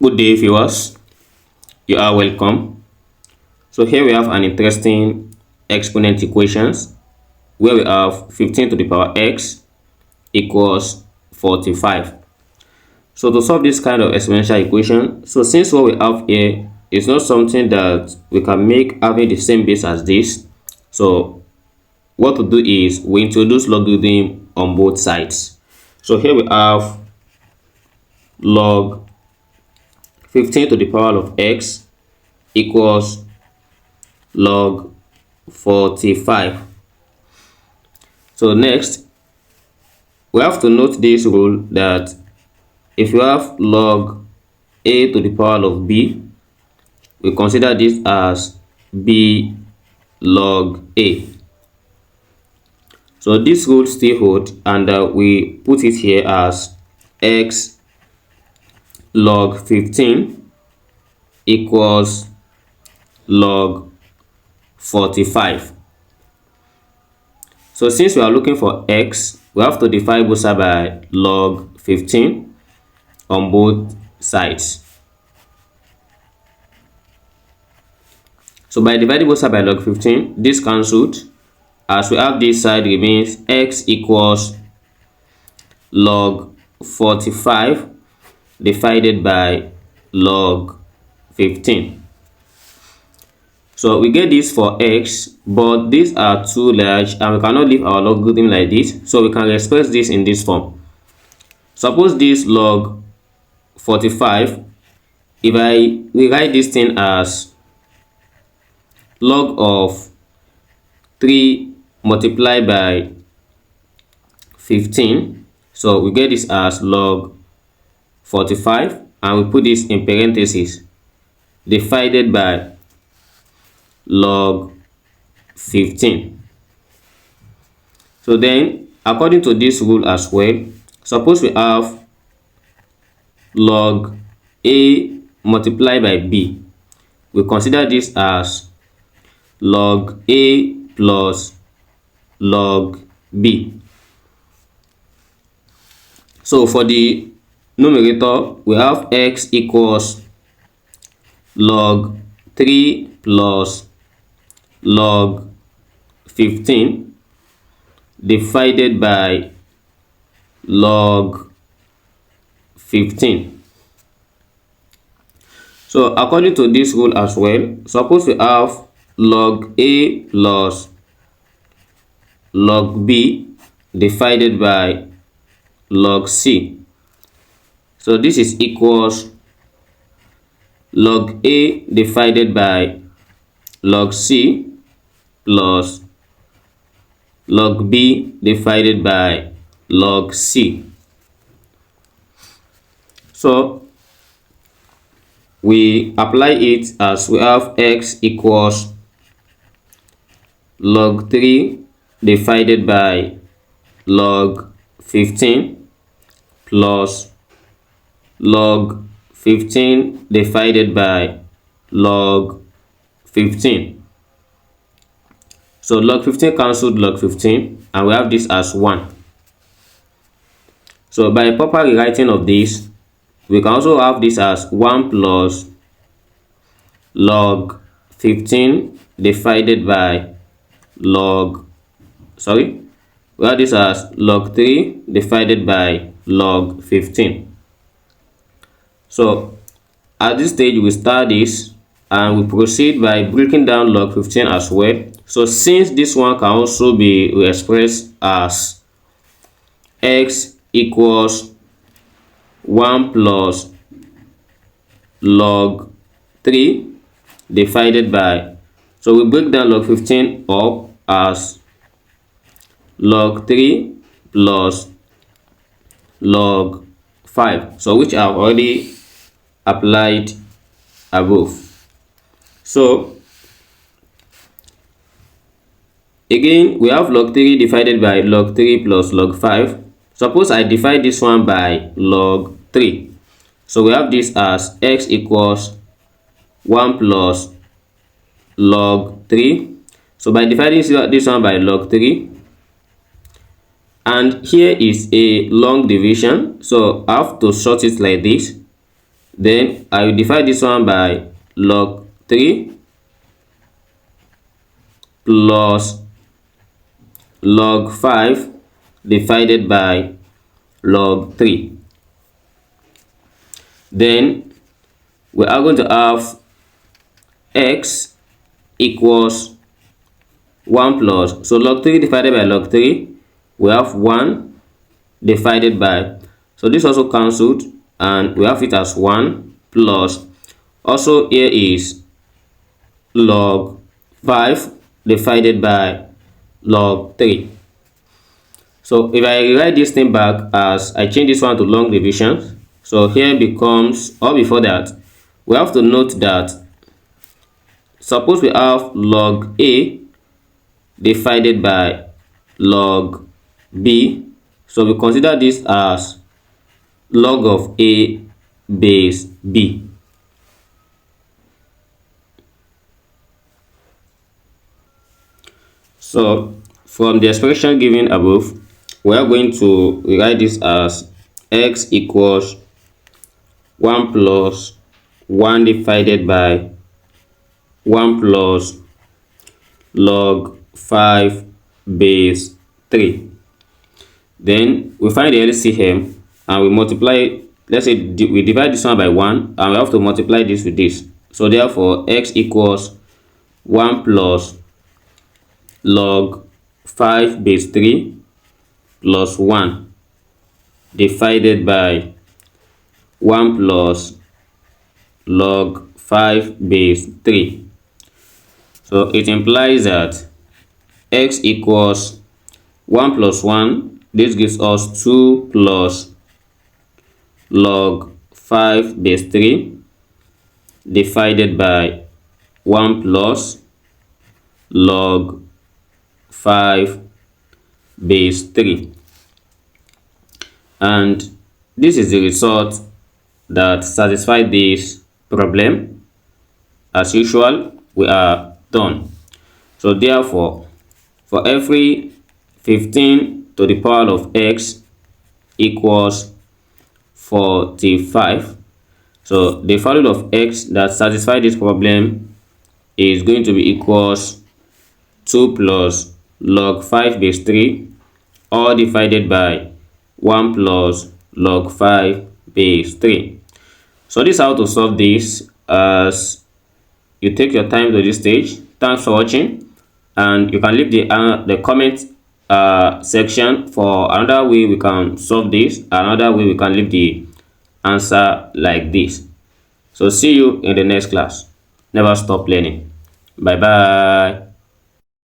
Good day, viewers. You are welcome. So here we have an interesting exponent equations where we have 15 to the power x equals 45. So to solve this kind of exponential equation, so since what we have here is not something that we can make having the same base as this, so what to do is we introduce logarithm on both sides. So here we have log 15 to the power of x equals log 45. So next, we have to note this rule that if you have log a to the power of b, we consider this as b log a. So this rule still holds, and we put it here as x log 15 equals log 45. So since we are looking for x, we have to divide both sides by log 15 on both sides. So by dividing both sides by log 15, this cancelled, as we have this side remains x equals log 45 divided by log 15. So we get this for x, but these are too large and we cannot leave our logarithm like this, so we can express this in this form. Suppose this log 45, if I rewrite this thing as log of 3 multiplied by 15, so we get this as log 45, and we put this in parentheses divided by log 15. So then, according to this rule as well, suppose we have log a multiplied by b, we consider this as log a plus log b. So for the numerator, we have x equals log 3 plus log 15 divided by log 15. So according to this rule as well, suppose we have log a plus log b divided by log c. So this is equals log a divided by log c plus log b divided by log c. So we apply it as we have x equals log 3 divided by log 15 plus log 15 divided by log 15. So log 15 cancelled log 15, and we have this as 1. So by proper rewriting of this, we can also have this as 1 plus log 15 divided by log, we have this as log 3 divided by log 15. So at this stage, we start this and we proceed by breaking down log 15 as well. So since this one can also be expressed as x equals 1 plus log 3 divided by, so we break down log 15 up as log 3 plus log 5, so which I've already applied above. So again, we have log 3 divided by log 3 plus log 5. Suppose I divide this one by log 3. So we have this as x equals 1 plus log 3. So by dividing this one by log 3, and here is a long division, so I have to sort it like this. Then I will divide this one by log 3 plus log 5 divided by log 3. Then we are going to have x equals 1 plus, so log 3 divided by log 3, we have 1 divided by, so this also cancelled and we have it as 1 plus, also here is log 5 divided by log 3. So if I rewrite this thing back as I change this one to long division, so here becomes, or before that, we have to note that suppose we have log A divided by log B, so we consider this as log of A base B. So from the expression given above, we are going to rewrite this as x equals 1 plus 1 divided by 1 plus log 5 base 3. Then we find the LCM and we multiply, let's say we divide this one by 1 and we have to multiply this with this. So therefore x equals 1 plus log 5 base 3 plus 1 divided by 1 plus log 5 base 3. So it implies that x equals 1 plus 1, this gives us 2 plus log 5 base 3 divided by 1 plus log 5 base 3. And this is the result that satisfies this problem. As usual, we are done. So therefore, for every 15 to the power of x equals 45, so the value of x that satisfies this problem is going to be equals 2 plus log 5 base 3 all divided by 1 plus log 5 base 3. So this is how to solve this as you take your time to this stage. Thanks for watching, and you can leave the comment section for another way we can solve this, another way we can leave the answer like this. So see you in the next class. Never stop learning. Bye bye.